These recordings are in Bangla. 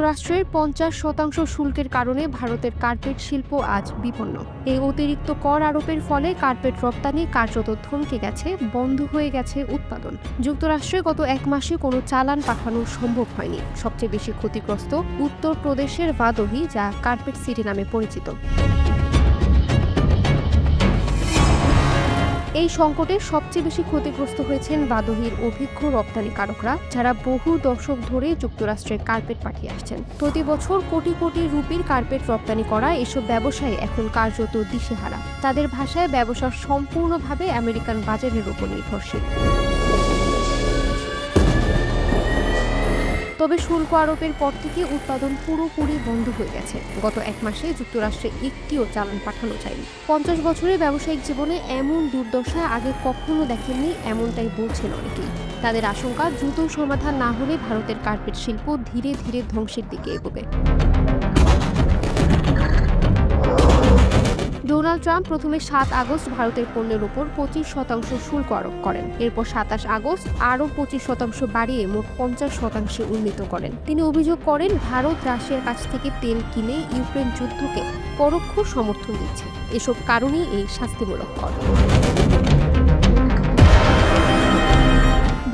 যুক্তরাষ্ট্রের ৫০% শুল্কের কারণে ভারতের কার্পেট শিল্প আজ বিপন্ন। এই অতিরিক্ত কর আরোপের ফলে কার্পেট রপ্তানি কার্যত থমকে গেছে, বন্ধ হয়ে গেছে উৎপাদন। যুক্তরাষ্ট্রে গত এক মাসে কোনো চালান পাঠানো সম্ভব হয়নি। সবচেয়ে বেশি ক্ষতিগ্রস্ত উত্তরপ্রদেশের ভাদোহী, যা কার্পেট সিটি নামে পরিচিত। এই সংকটে সবচেয়ে বেশি ক্ষতিগ্রস্ত হয়েছেন ভাদোহীর অভিজ্ঞ রপ্তানিকারকরা, যারা বহু দশক ধরে যুক্তরাষ্ট্রে কার্পেট পাঠিয়ে আসছেন। প্রতি বছর কোটি কোটি রুপির কার্পেট রপ্তানি করা এসব ব্যবসায়ী এখন কার্যত দিশেহারা। তাদের ভাষায়, ব্যবসা সম্পূর্ণভাবে আমেরিকান বাজারের উপর নির্ভরশীল। তবে শুল্ক আরোপের পর থেকে উৎপাদন পুরোপুরি বন্ধ হয়ে গেছে। গত এক মাসে যুক্তরাষ্ট্রে একটিও চালান পাঠানো যায়নি। ৫০ বছরের ব্যবসায়িক জীবনে এমন দুর্দশা আগে কখনো দেখেননি, এমনটাই বলছেন অনেকেই। তাদের আশঙ্কা, দ্রুত সমাধান না হলে ভারতের কার্পেট শিল্প ধীরে ধীরে ধ্বংসের দিকে এগোবে। ডোনাল্ড ট্রাম্প প্রথমে ৭ আগস্ট ভারতের পণ্যের উপর ২৫% শুল্ক আরোপ করেন। এরপর ২৭ আগস্ট আরও ২৫% বাড়িয়ে মোট ৫০% উন্নীত করেন। তিনি অভিযোগ করেন, ভারত রাশিয়ার কাছ থেকে তেল কিনে ইউক্রেন যুদ্ধকে পরোক্ষ সমর্থন দিচ্ছে। এসব কারণেই এই শাস্তিমূলক কর।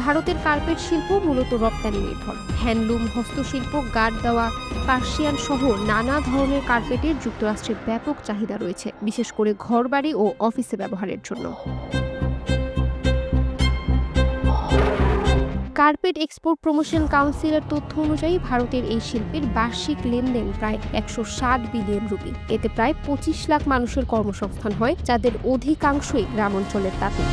ভারতের কার্পেট শিল্প মূলত রপ্তানি নির্ভর। হ্যান্ডলুম, হস্তশিল্প, গার্ড দেওয়া, পার্সিয়ান সহ নানা ধরনের কার্পেটের যুক্তরাষ্ট্রে ব্যাপক চাহিদা রয়েছে, বিশেষ করে ঘরবাড়ি ও অফিসে ব্যবহারের জন্য। কার্পেট এক্সপোর্ট প্রমোশন কাউন্সিলের তথ্য অনুযায়ী ভারতের এই শিল্পের বার্ষিক লেনদেন প্রায় ১৬০ বিলিয়ন রুপি। এতে প্রায় ২৫ লাখ মানুষের কর্মসংস্থান হয়, যাদের অধিকাংশই গ্রাম অঞ্চলের তাঁতি।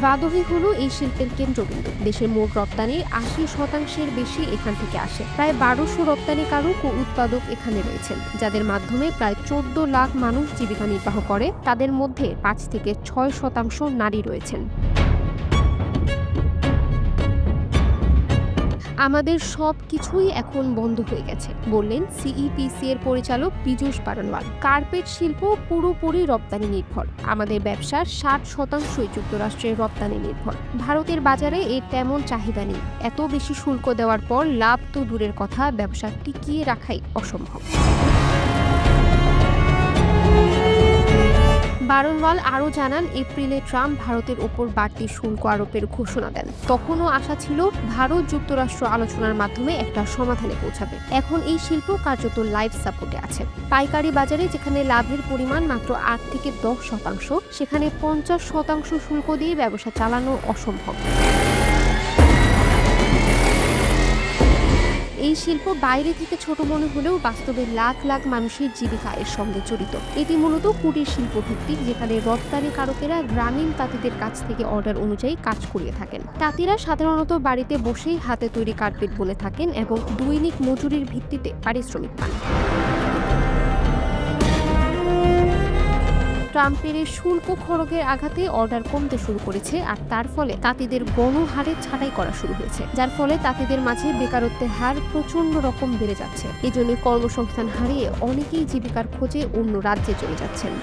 ভাদোহী হলো এই শিল্পের কেন্দ্রবিন্দু। দেশের মোট রপ্তানির ৮০% বেশি এখান থেকে আসে। প্রায় ১২০০ রপ্তানিকারক ও উৎপাদক এখানে রয়েছেন, যাদের মাধ্যমে প্রায় ১৪ লাখ মানুষ জীবিকা নির্বাহ করে। তাদের মধ্যে ৫ থেকে ৬% নারী রয়েছেন। আমাদের সব কিছুই এখন বন্ধ হয়ে গেছে, বললেন সিইপিসি এর পরিচালক পীযূষ বারনওয়াল। কার্পেট শিল্প পুরোপুরি রপ্তানি নির্ভর। আমাদের ব্যবসার ৬০% যুক্তরাষ্ট্রের রপ্তানি নির্ভর। ভারতের বাজারে এর তেমন চাহিদা নেই। এত বেশি শুল্ক দেওয়ার পর লাভ তো দূরের কথা, ব্যবসা টিকিয়ে রাখাই অসম্ভব। বারনওয়াল আরও জানান, এপ্রিলে ট্রাম্প ভারতের ওপর বাড়তি শুল্ক আরোপের ঘোষণা দেন। তখনও আশা ছিল ভারত যুক্তরাষ্ট্র আলোচনার মাধ্যমে একটা সমাধানে পৌঁছাবে। এখন এই শিল্প কার্যত লাইফ সাপোর্টে আছে। পাইকারি বাজারে যেখানে লাভের পরিমাণ মাত্র ৮ থেকে ১০%, সেখানে ৫০% শুল্ক দিয়ে ব্যবসা চালানো অসম্ভব। এই শিল্প বাইরে থেকে ছোট মনে হলেও বাস্তবে লাখ লাখ মানুষের জীবিকা এর সঙ্গে জড়িত। এটি মূলত কুটির শিল্প ভিত্তিক, যেখানে রপ্তানিকারকেরা গ্রামীণ তাঁতিদের কাছ থেকে অর্ডার অনুযায়ী কাজ করিয়ে থাকেন। তাঁতিরা সাধারণত বাড়িতে বসেই হাতে তৈরি কার্পেট বুনে থাকেন এবং দৈনিক মজুরির ভিত্তিতে পারিশ্রমিক পান। ট্রাম্পের এই শুল্ক খড়গের আঘাতে অর্ডার কমতে শুরু করেছে, আর তার ফলে তাঁতিদের গণহারে ছাঁটাই করা শুরু হয়েছে, যার ফলে তাঁতিদের মাঝে বেকারত্বের হার প্রচন্ড রকম বেড়ে যাচ্ছে। এজন্য কর্মসংস্থান হারিয়ে অনেকেই জীবিকার খোঁজে অন্য রাজ্যে চলে যাচ্ছেন।